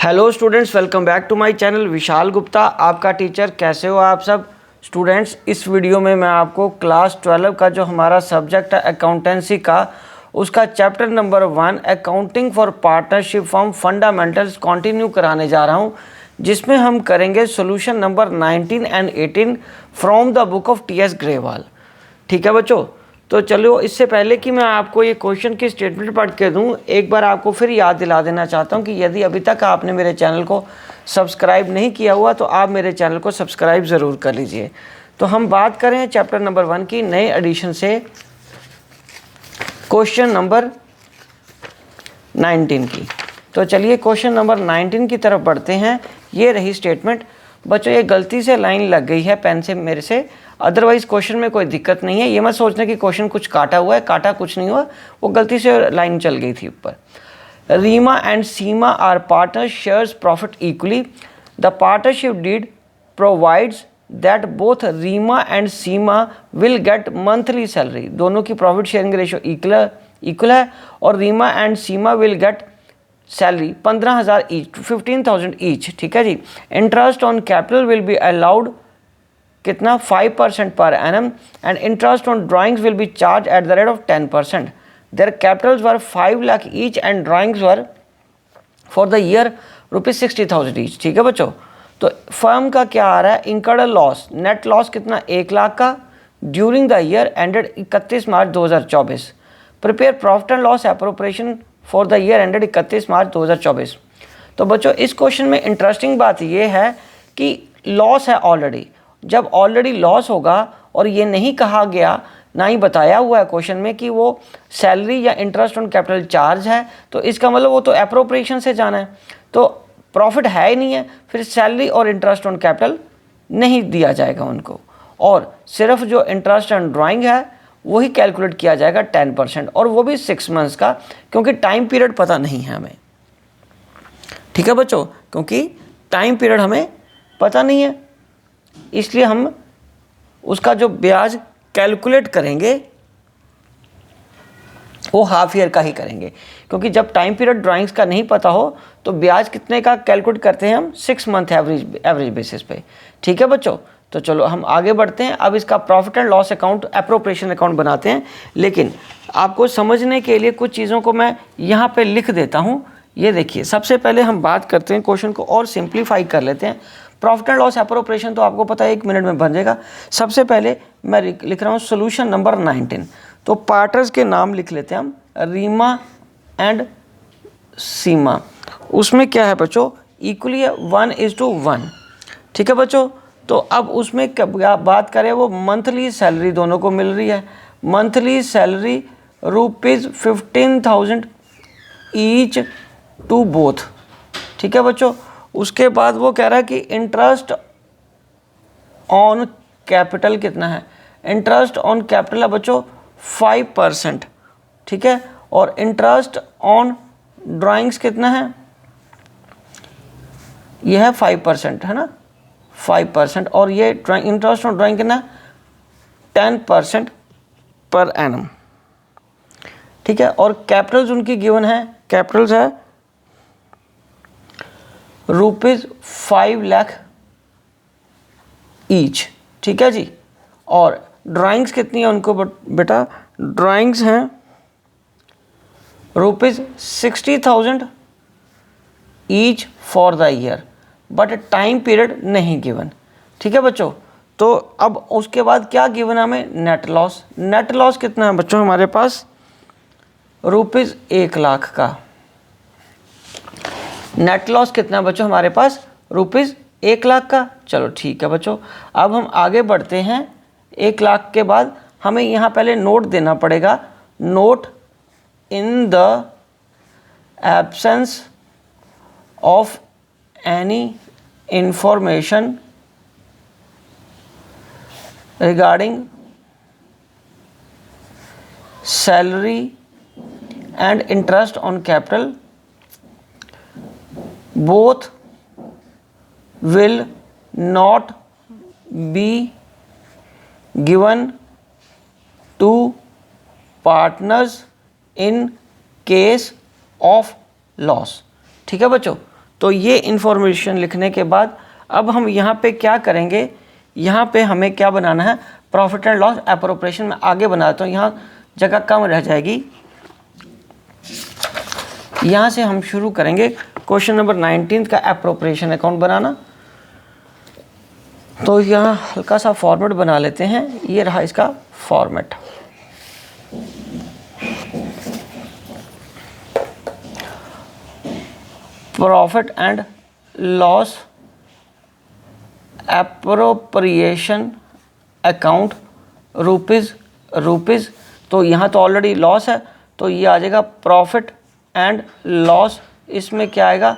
Hello students, welcome back to my channel. Vishal Gupta आपका teacher. कैसे हो आप सब स्टूडेंट्स? इस वीडियो में मैं आपको क्लास 12 का जो हमारा सब्जेक्ट है अकाउंटेंसी का, उसका chapter number 1 accounting for partnership firm fundamentals continue कराने जा रहा हूं, जिसमें हम करेंगे solution number 19 and 18 from the book of T.S.. Grewal. ठीक है बच्चों, तो चलो इससे पहले कि मैं आपको ये क्वेश्चन की स्टेटमेंट पढ़ के दूं, एक बार आपको फिर याद दिला देना चाहता हूं कि यदि अभी तक आपने मेरे चैनल को सब्सक्राइब नहीं किया हुआ तो आप मेरे चैनल को सब्सक्राइब ज़रूर कर लीजिए। तो हम बात करें चैप्टर नंबर 1 की नए एडिशन से क्वेश्चन नंबर 19 की। तो चलिए क्वेश्चन नंबर 19 की तरफ बढ़ते हैं। ये रही स्टेटमेंट। बच्चों ये गलती से लाइन लग गई है पेन से मेरे से, अदरवाइज क्वेश्चन में कोई दिक्कत नहीं है। ये मत सोचना कि क्वेश्चन कुछ काटा हुआ है, काटा कुछ नहीं हुआ, वो गलती से लाइन चल गई थी ऊपर। Reema and Seema are partners, shares profit equally. The partnership deed provides that both Reema and Seema will get monthly salary. दोनों की प्रॉफिट शेयरिंग रेशियो इक्वल है और Reema and Seema will get salary 15,000 each, 15,000 each. ठीक है जी। Interest on capital will be allowed कितना 5% per annum and interest on drawings will be charge at the rate of 10%। Their Capitals were 5 lakh each and drawings were for the year ₹60,000 each. ठीक है बच्चों, तो firm का क्या आ रहा है? Incurred loss, net loss कितना 1 लाख का during the year ended 31 March 2024। Prepare profit and loss appropriation for the year ended 31 मार्च 2024। तो बच्चों इस क्वेश्चन में इंटरेस्टिंग बात यह है कि लॉस है ऑलरेडी। जब ऑलरेडी लॉस होगा और ये नहीं कहा गया, ना ही बताया हुआ है क्वेश्चन में कि वो सैलरी या इंटरेस्ट ऑन कैपिटल चार्ज है, तो इसका मतलब वो तो एप्रोप्रिएशन से जाना है, तो प्रॉफिट है ही नहीं है, फिर सैलरी और इंटरेस्ट ऑन कैपिटल नहीं दिया जाएगा उनको, और सिर्फ जो इंटरेस्ट ऑन ड्राइंग है वही कैलकुलेट किया जाएगा 10%, और वो भी 6 मंथ्स का, क्योंकि टाइम पीरियड पता नहीं है हमें। ठीक है बच्चों, क्योंकि टाइम पीरियड हमें पता नहीं है, इसलिए हम उसका जो ब्याज कैलकुलेट करेंगे वो हाफ ईयर का ही करेंगे, क्योंकि जब टाइम पीरियड ड्राइंग्स का नहीं पता हो तो ब्याज कितने का कैलकुलेट करते हैं हम 6 मंथ एवरेज बेसिस पे। ठीक है बच्चों, तो चलो हम आगे बढ़ते हैं। अब इसका profit and loss account, appropriation account बनाते हैं, लेकिन आपको समझने के लिए कुछ चीज़ों को मैं यहाँ पे लिख देता हूँ। ये देखिए, सबसे पहले हम बात करते हैं, क्वेश्चन को और सिंप्लीफाई कर लेते हैं। प्रॉफिट एंड लॉस एप्रोप्रिएशन तो आपको पता है 1 मिनट में बन जाएगा। सबसे पहले मैं लिख रहा हूँ सोल्यूशन नंबर 19। तो पार्टनर्स के नाम लिख लेते हैं हम, रीमा एंड सीमा। उसमें क्या है बच्चों? इक्वली 1:1। ठीक है बच्चों, तो अब उसमें क्या बात करें, वो मंथली सैलरी दोनों को मिल रही है। Monthly salary ₹15,000 each to both. ठीक है बच्चों, उसके बाद वो कह रहा है कि इंटरेस्ट ऑन कैपिटल कितना है? इंटरेस्ट ऑन कैपिटल है बच्चों 5%। ठीक है, और इंटरेस्ट ऑन ड्राइंग्स कितना है? यह है 5%, है ना, 5%, और ये इंटरेस्ट ऑन ड्राइंग कितना? 10% पर एनम। ठीक है, और कैपिटल्स उनकी गिवन है, कैपिटल्स है ₹5 लाख ईच। ठीक है जी, और ड्राइंग्स कितनी है उनको बेटा? ड्राइंग्स हैं ₹60,000 each for the year, but time period नहीं गिवन। ठीक है बच्चों, तो अब उसके बाद क्या गिवन है हमें? Net loss. नेट लॉस कितना है बच्चों हमारे पास? ₹1 लाख का। नेट लॉस कितना है बच्चों हमारे पास? ₹1 लाख का। चलो ठीक है बच्चों, अब हम आगे बढ़ते हैं। 1 लाख के बाद हमें यहाँ पहले नोट देना पड़ेगा। Note in the absence of any information regarding salary and interest on capital, both will not be given to partners in case of loss। ठीक है बच्चों, तो ये इन्फॉर्मेशन लिखने के बाद अब हम यहाँ पे क्या करेंगे, यहाँ पे हमें क्या बनाना है, प्रॉफिट एंड लॉस एप्रोप्रिएशन में आगे बनाता हूँ, यहाँ जगह कम रह जाएगी। यहाँ से हम शुरू करेंगे क्वेश्चन नंबर 19 का एप्रोप्रिएशन अकाउंट बनाना। तो यहाँ हल्का सा फॉर्मेट बना लेते हैं, ये रहा इसका format. Profit and loss appropriation account rupees. तो यहाँ तो ऑलरेडी लॉस है, तो ये आ जाएगा प्रॉफिट एंड लॉस। इसमें क्या आएगा,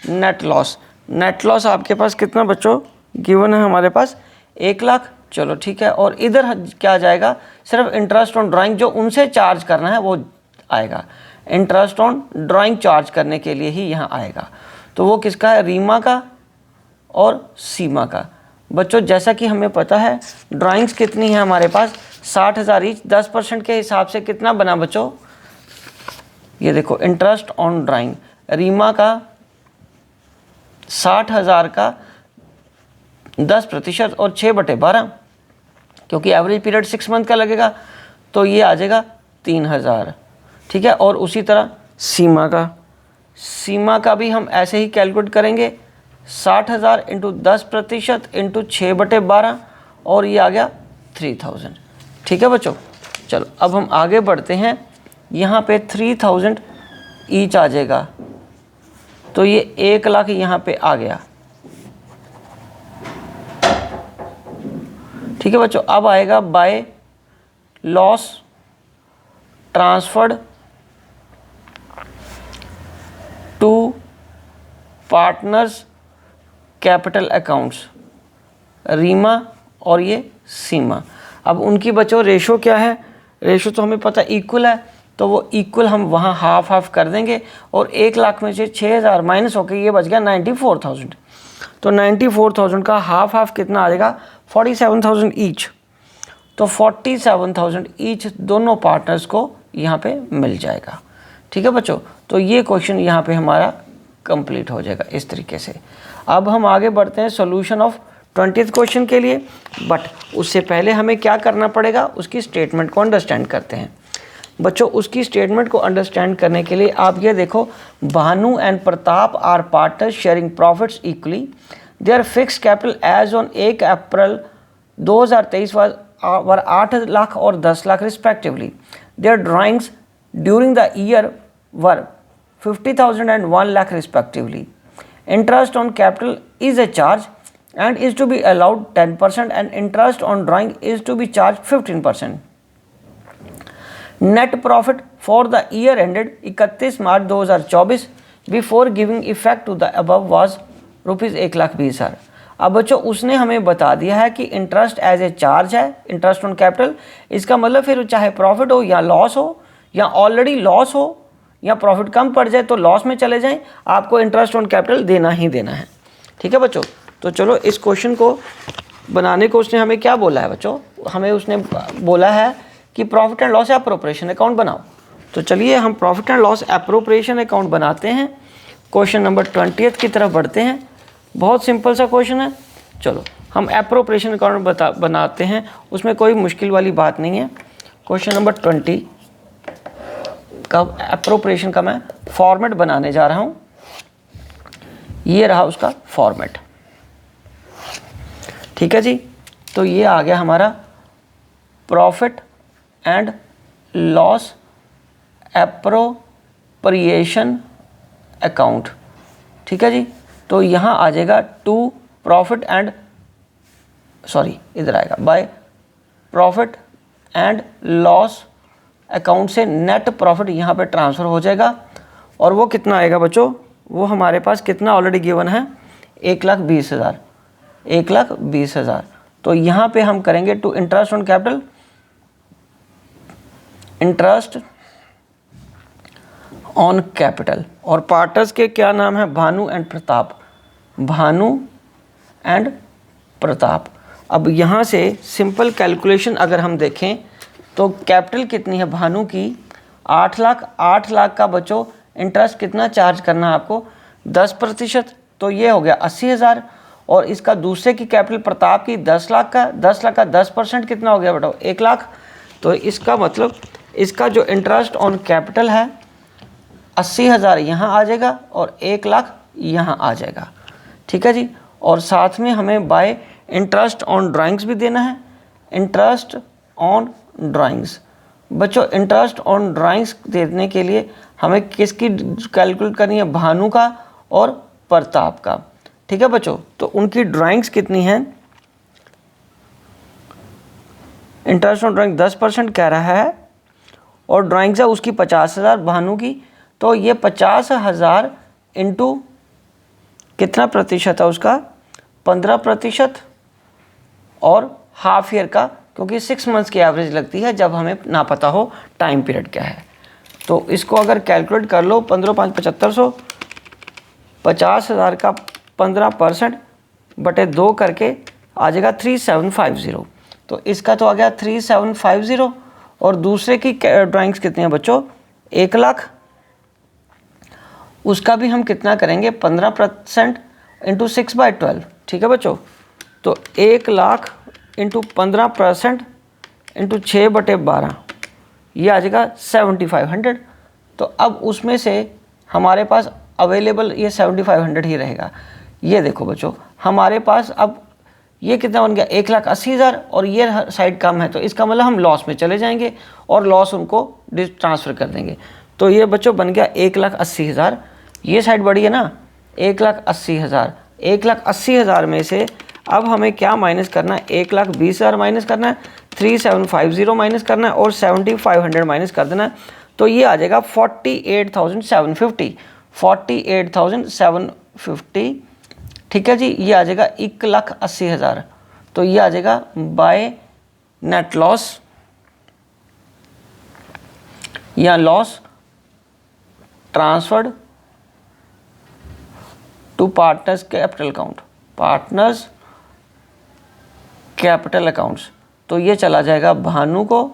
नेट लॉस। नेट लॉस आपके पास कितना बच्चों गिवन है, हमारे पास 1 लाख। चलो ठीक है, और इधर क्या जाएगा, सिर्फ इंटरेस्ट ऑन ड्राइंग जो उनसे चार्ज करना है वो आएगा। इंटरेस्ट ऑन ड्राइंग चार्ज करने के लिए ही यहाँ आएगा। तो वो किसका है, रीमा का और सीमा का। बच्चों जैसा कि हमें पता है ड्राइंग्स कितनी है हमारे पास, 60,000 ईच। 10% के हिसाब से कितना बना बच्चों, ये देखो इंटरेस्ट ऑन ड्राइंग रीमा का 60,000 का 10% और 6/12, क्योंकि एवरेज पीरियड 6 मंथ का लगेगा, तो ये आ जाएगा 3,000। ठीक है, और उसी तरह सीमा का भी हम ऐसे ही कैलकुलेट करेंगे, 60,000 इंटू 10% इंटू 6/12, और ये आ गया 3,000। ठीक है बच्चों, चलो अब हम आगे बढ़ते हैं। यहाँ पे 3,000 ईच आ जाएगा, तो ये 1 लाख यहाँ पे आ गया। ठीक है बच्चों, अब आएगा by loss transferred to partners capital accounts, Reema और ये सीमा। अब उनकी बच्चों रेशो क्या है, रेशो तो हमें पता इक्वल है, तो वो इक्वल हम वहाँ हाफ हाफ कर देंगे, और 1 लाख में से 6,000 माइनस होकर ये बच गया 94,000। तो 94,000 का हाफ हाफ कितना आ जाएगा, 47,000 ईच। तो 47,000 ईच दोनों पार्टनर्स को यहाँ पे मिल जाएगा। ठीक है बच्चों, तो ये क्वेश्चन यहाँ पे हमारा कंप्लीट हो जाएगा इस तरीके से। अब हम आगे बढ़ते हैं सॉल्यूशन ऑफ 20th क्वेश्चन के लिए, बट उससे पहले हमें क्या करना पड़ेगा, उसकी स्टेटमेंट को अंडरस्टैंड करते हैं। बच्चों उसकी स्टेटमेंट को अंडरस्टैंड करने के लिए आप ये देखो, Bhanu and Pratap are partners sharing profits equally, their fix capital as on 1 April 2023 were 8 lakh और 10 lakh respectively. Their drawings during the year were 50,000 and 1 lakh respectively. Interest on capital is a charge and is to be allowed 10%, and interest on drawing is to be charged 15%. Net profit for the year ended 31 March 2024 before giving effect to the above was rupees 1,20,000। अब बच्चों उसने हमें बता दिया है कि interest as a charge है, interest on capital. इसका मतलब फिर चाहे प्रॉफिट हो या लॉस हो, या ऑलरेडी लॉस हो या प्रॉफिट कम पड़ जाए तो लॉस में चले जाएं, आपको इंटरेस्ट ऑन कैपिटल देना ही देना है। ठीक है बच्चों, तो चलो इस क्वेश्चन को बनाने को उसने हमें क्या बोला है बच्चों, हमें उसने बोला है कि profit and loss appropriation account बनाओ। तो चलिए हम profit and loss appropriation account बनाते हैं। क्वेश्चन नंबर 20 की तरफ बढ़ते हैं। बहुत सिंपल सा क्वेश्चन है, चलो हम एप्रोप्रिएशन अकाउंट बनाते हैं, उसमें कोई मुश्किल वाली बात नहीं है। क्वेश्चन नंबर 20 का एप्रोप्रिएशन का मैं फॉर्मेट बनाने जा रहा हूँ। ये रहा उसका फॉर्मेट। ठीक है जी, तो ये आ गया हमारा profit and loss appropriation account. ठीक है जी, तो यहाँ आ जाएगा टू प्रॉफिट एंड इधर आएगा by profit and loss account से नेट प्रॉफिट यहाँ पे ट्रांसफ़र हो जाएगा, और वो कितना आएगा बच्चों, वो हमारे पास कितना ऑलरेडी गिवन है, 1,20,000। 1,20,000। तो यहाँ पे हम करेंगे to interest on capital, interest on capital, और पार्टनर्स के क्या नाम है, भानु एंड प्रताप, भानु एंड प्रताप। अब यहाँ से सिंपल कैलकुलेशन अगर हम देखें तो कैपिटल कितनी है भानु की, 8 लाख। 8 लाख का बच्चों इंटरेस्ट कितना चार्ज करना है आपको, 10%, तो ये हो गया 80,000। और इसका दूसरे की कैपिटल प्रताप की 10 लाख का 10% कितना हो गया बताओ, 1 लाख। तो इसका मतलब इसका जो इंटरेस्ट ऑन कैपिटल है 80,000 यहाँ आ जाएगा और 1 लाख यहाँ आ जाएगा। ठीक है जी। और साथ में हमें बाय इंटरेस्ट ऑन ड्राइंग्स भी देना है, इंटरेस्ट ऑन ड्राइंग्स। बच्चों इंटरेस्ट ऑन ड्राइंग्स देने के लिए हमें किसकी कैलकुलेट करनी है, भानु का और प्रताप का। ठीक है बच्चों, तो उनकी ड्राइंग्स कितनी हैं, इंटरेस्ट ऑन ड्राइंग 10% कह रहा है और ड्राइंग्स है उसकी 50,000 भानु की। तो ये 50,000 इंटू कितना प्रतिशत है उसका, 15% और हाफ ईयर का, क्योंकि 6 मंथ्स की एवरेज लगती है जब हमें ना पता हो टाइम पीरियड क्या है। तो इसको अगर कैलकुलेट कर लो, 15 5 7500, 50,000 का 15% बटे 2 करके आ जाएगा 3750। तो इसका तो आ गया 3750। और दूसरे की ड्राइंग्स कितनी है बच्चों, 1 लाख। उसका भी हम कितना करेंगे, 15% इंटू 6/12। ठीक है बच्चों, तो 1 लाख इंटू 15% इंटू 6/12, ये आ जाएगा 7500। तो अब उसमें से हमारे पास अवेलेबल ये 7500 ही रहेगा। ये देखो बच्चों हमारे पास अब ये कितना बन गया, 1,80,000 और ये साइड कम है, तो इसका मतलब हम लॉस में चले जाएंगे और लॉस उनको ट्रांसफ़र कर देंगे। तो ये बच्चों बन गया 1,80,000। ये साइड बढ़ी है ना, 1,80,000। 1,80,000 में से अब हमें क्या माइनस करना है, 1,20,000 माइनस करना है, 3750 माइनस करना है और 7500 माइनस कर देना है। तो ये आ जाएगा 48,750, 48,750। ठीक है जी, ये आ जाएगा 1,80,000। तो ये आ जाएगा बाय नेट लॉस या loss transferred to partners capital account, partners capital accounts. तो ये चला जाएगा भानु को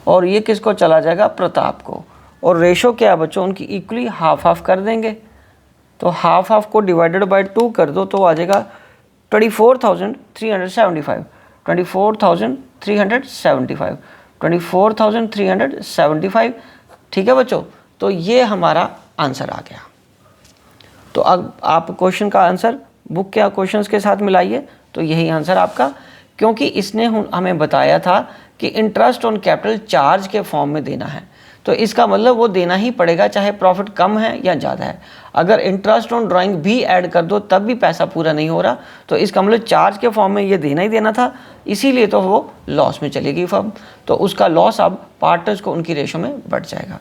और ये किसको चला जाएगा, प्रताप को। और रेशो क्या है बच्चों, उनकी इक्वली हाफ हाफ कर देंगे। तो हाफ हाफ को डिवाइडेड बाय 2 कर दो तो आ जाएगा 24,375, 24,375, 24,375। ठीक है बच्चों, तो ये हमारा आंसर आ गया। तो अब आप क्वेश्चन का आंसर बुक के क्वेश्चंस के साथ मिलाइए, तो यही आंसर आपका, क्योंकि इसने हमें बताया था कि इंटरेस्ट ऑन कैपिटल चार्ज के फॉर्म में देना है। तो इसका मतलब वो देना ही पड़ेगा, चाहे प्रॉफिट कम है या ज़्यादा है। अगर इंटरेस्ट ऑन ड्राइंग भी ऐड कर दो तब भी पैसा पूरा नहीं हो रहा, तो इसका मतलब चार्ज के फॉर्म में ये देना ही देना था, इसीलिए तो वो लॉस में चलेगी फर्म। तो उसका लॉस अब पार्टनर्स को उनकी रेशो में बढ़ जाएगा।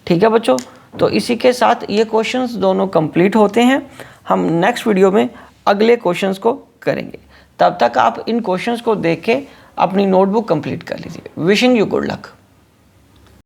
ठीक है बच्चों, तो इसी के साथ ये क्वेश्चंस दोनों कंप्लीट होते हैं। हम नेक्स्ट वीडियो में अगले क्वेश्चंस को करेंगे। तब तक आप इन क्वेश्चंस को देख के अपनी नोटबुक कंप्लीट कर लीजिए। Wishing you good luck.